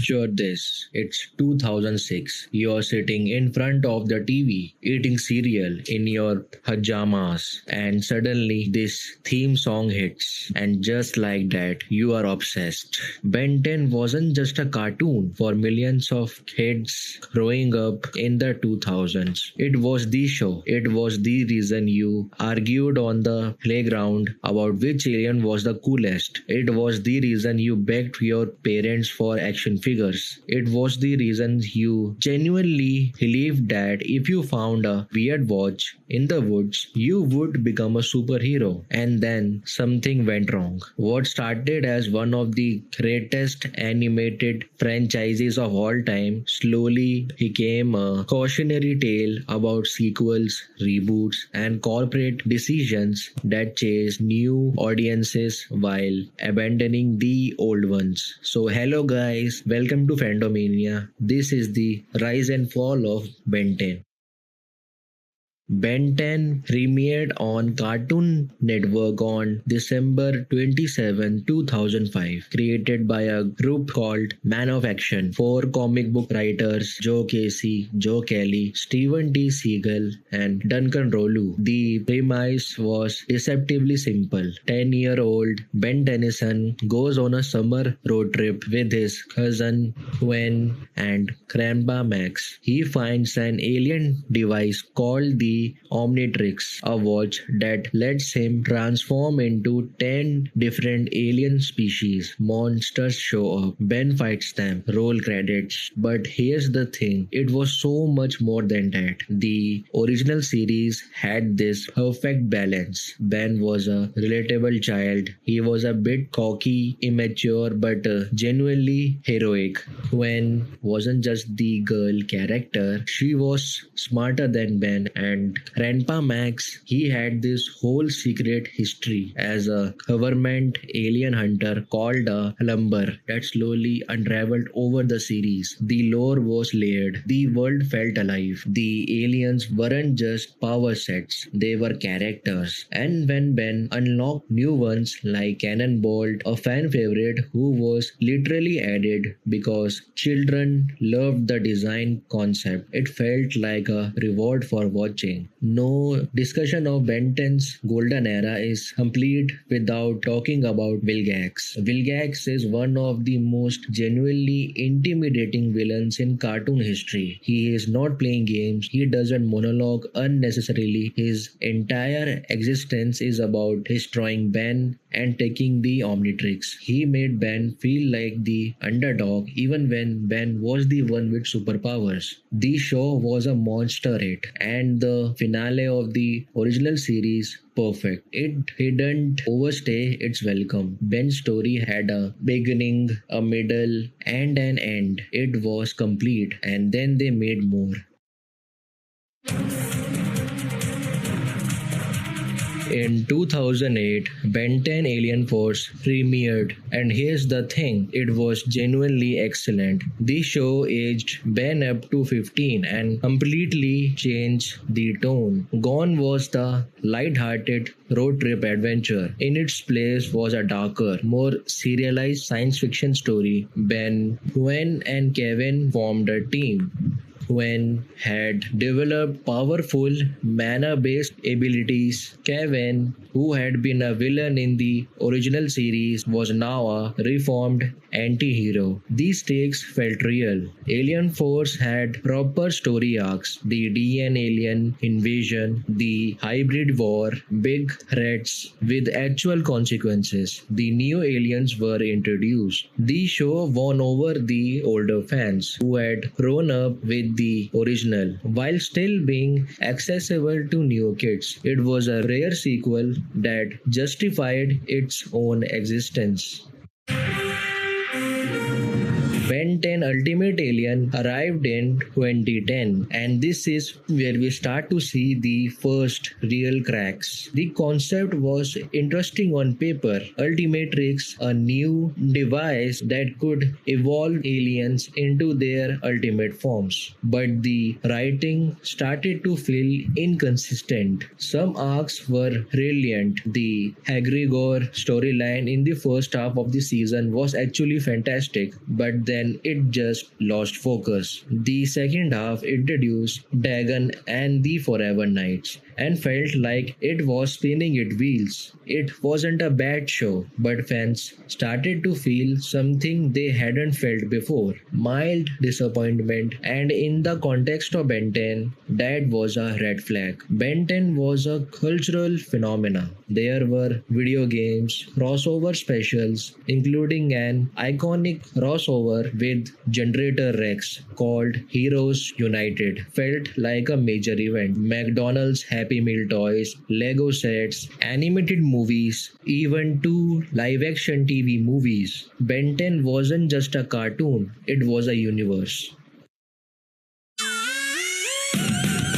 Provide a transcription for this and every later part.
Picture this. It's 2006. You're sitting in front of the TV, eating cereal in your pajamas, and suddenly this theme song hits. And just like that, you are obsessed. Ben 10 wasn't just a cartoon for millions of kids growing up in the 2000s. It was the show. It was the reason you argued on the playground about which alien was the coolest. It was the reason you begged your parents for action figures. It was the reason you genuinely believed that if you found a weird watch in the woods, you would become a superhero. And then something went wrong. What started as one of the greatest animated franchises of all time slowly became a cautionary tale about sequels, reboots, and corporate decisions that chase new audiences while abandoning the old ones. So hello guys, welcome to Fandomania. This is the rise and fall of Ben 10. Ben 10 premiered on Cartoon Network on December 27, 2005, created by a group called Man of Action. 4 comic book writers, Joe Casey, Joe Kelly, Stephen T. Siegel, and Duncan Rolu. The premise was deceptively simple. 10-year-old Ben Tennyson goes on a summer road trip with his cousin Gwen and grandpa Max. He finds an alien device called the Omnitrix, a watch that lets him transform into 10 different alien species. Monsters show up. Ben fights them. Roll credits. But here's the thing, it was so much more than that. The original series had this perfect balance. Ben was a relatable child. He was a bit cocky, immature, but genuinely heroic. Gwen wasn't just the girl character, she was smarter than Ben, and Grandpa Max, he had this whole secret history as a government alien hunter called a lumber that slowly unraveled over the series. The lore was layered. The world felt alive. The aliens weren't just power sets, they were characters. And when Ben unlocked new ones like Cannonball, a fan favorite who was literally added because children loved the design concept, it felt like a reward for watching. No discussion of Ben 10's golden era is complete without talking about Vilgax. Vilgax is one of the most genuinely intimidating villains in cartoon history. He is not playing games, he doesn't monologue unnecessarily. His entire existence is about destroying Ben and taking the Omnitrix. He made Ben feel like the underdog even when Ben was the one with superpowers. The show was a monster hit, and the finale of the original series perfect. It didn't overstay its welcome. Ben's story had a beginning, a middle, and an end. It was complete, and then they made more. In 2008, Ben 10 Alien Force premiered, and here's the thing, it was genuinely excellent. The show aged Ben up to 15 and completely changed the tone. Gone was the light-hearted road trip adventure. In its place was a darker, more serialized science fiction story. Ben, Gwen, and Kevin formed a team. Gwen had developed powerful mana-based abilities. Kevin, who had been a villain in the original series, was now a reformed anti-hero. These stakes felt real. Alien Force had proper story arcs. The DN alien invasion, the hybrid war, big threats with actual consequences. The new aliens were introduced. The show won over the older fans who had grown up with the original while still being accessible to new kids. It was a rare sequel that justified its own existence. Ben 10 Ultimate Alien arrived in 2010, and this is where we start to see the first real cracks. The concept was interesting on paper. Ultimatrix, a new device that could evolve aliens into their ultimate forms. But the writing started to feel inconsistent. Some arcs were brilliant. The Hagregor storyline in the first half of the season was actually fantastic, but then it just lost focus. The second half introduced Dagon and the Forever Knights and felt like it was spinning its wheels. It wasn't a bad show, but fans started to feel something they hadn't felt before: mild disappointment, and in the context of Ben 10, that was a red flag. Ben 10 was a cultural phenomenon. There were video games, crossover specials, including an iconic crossover with Generator Rex called Heroes United. Felt like a major event. McDonald's Happy Meal toys, Lego sets, animated movies, even two live-action TV movies. Ben 10 wasn't just a cartoon, it was a universe.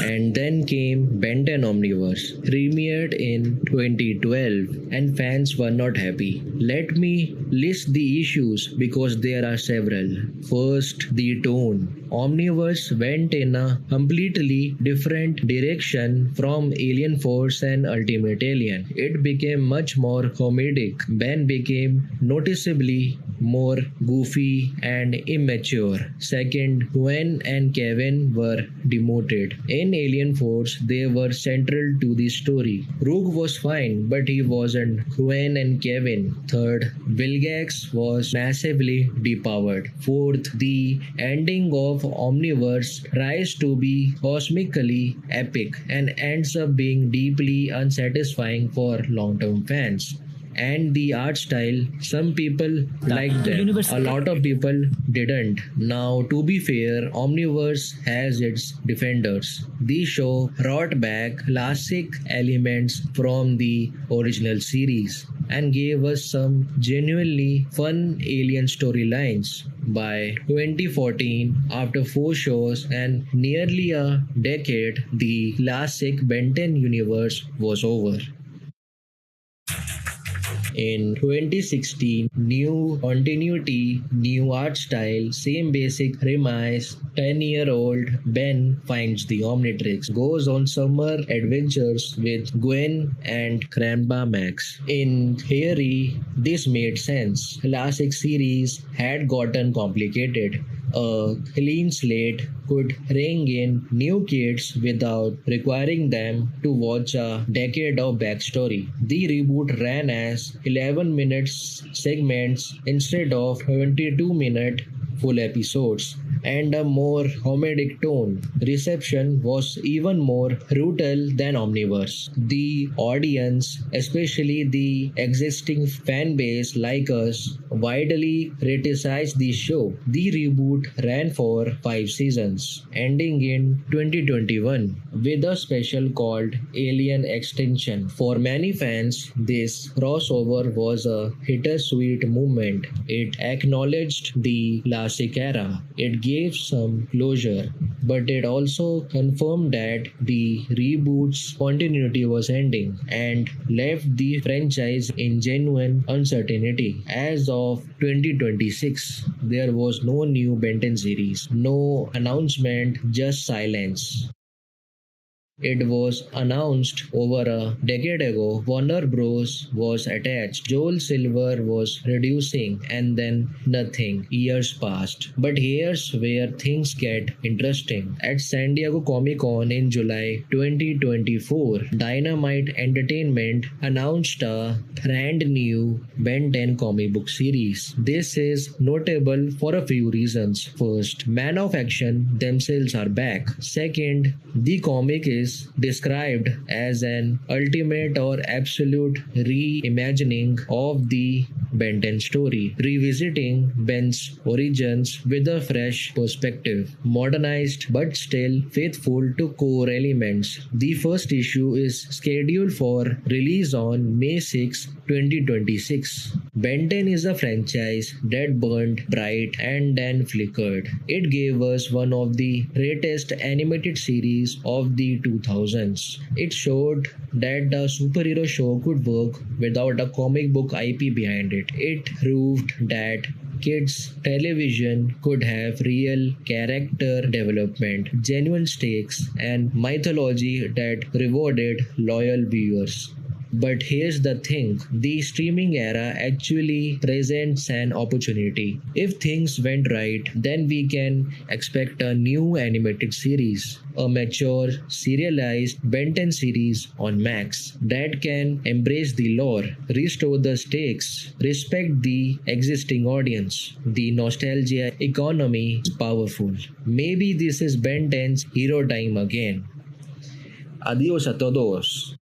And then came Ben 10 Omniverse, premiered in 2012, and fans were not happy. Let me list the issues because there are several. First, the tone. Omniverse went in a completely different direction from Alien Force and Ultimate Alien. It became much more comedic. Ben became noticeably more goofy and immature. Second, Gwen and Kevin were demoted. In Alien Force, they were central to the story. Rook was fine, but he wasn't Gwen and Kevin. Third, Vilgax was massively depowered. Fourth, the ending of Omniverse tries to be cosmically epic and ends up being deeply unsatisfying for long-term fans. And the art style, some people liked them, a lot of people didn't. Now, to be fair, Omniverse has its defenders. The show brought back classic elements from the original series and gave us some genuinely fun alien storylines. By 2014, after 4 shows and nearly a decade, the classic Ben 10 universe was over. In 2016, new continuity, new art style, same basic premise. 10-year-old Ben finds the Omnitrix, goes on summer adventures with Gwen and Grandpa Max. In theory, this made sense. Classic series had gotten complicated. A clean slate could bring in new kids without requiring them to watch a decade of backstory. The reboot ran as 11 minutes segments instead of 22-minute full episodes, and a more comedic tone. Reception was even more brutal than Omniverse. The audience, especially the existing fan base like us, widely criticized the show. The reboot ran for 5 seasons, ending in 2021 with a special called Alien X-Tinction. For many fans, this crossover was a bittersweet moment. It acknowledged the classic era. It gave some closure, but it also confirmed that the reboot's continuity was ending and left the franchise in genuine uncertainty. As of 2026, there was no new Ben 10 series, no announcement, just silence. It was announced over a decade ago. Warner Bros. Was attached. Joel Silver was producing, and then nothing. Years passed. But here's where things get interesting. At San Diego Comic Con in July 2024, Dynamite Entertainment announced a brand new Ben 10 comic book series. This is notable for a few reasons. First, Man of Action themselves are back. Second, the comic is described as an ultimate or absolute reimagining of the Ben 10 story, revisiting Ben's origins with a fresh perspective, modernized but still faithful to core elements. The first issue is scheduled for release on May 6, 2026. Ben 10 is a franchise that burned bright and then flickered. It gave us one of the greatest animated series of the 2000s. It showed that the superhero show could work without a comic book IP behind it. It proved that kids' television could have real character development, genuine stakes, and mythology that rewarded loyal viewers. But here's the thing, the streaming era actually presents an opportunity. If things went right, then we can expect a new animated series, a mature, serialized Ben 10 series on Max that can embrace the lore, restore the stakes, respect the existing audience. The nostalgia economy is powerful. Maybe this is Ben 10's hero time again. Adios a todos.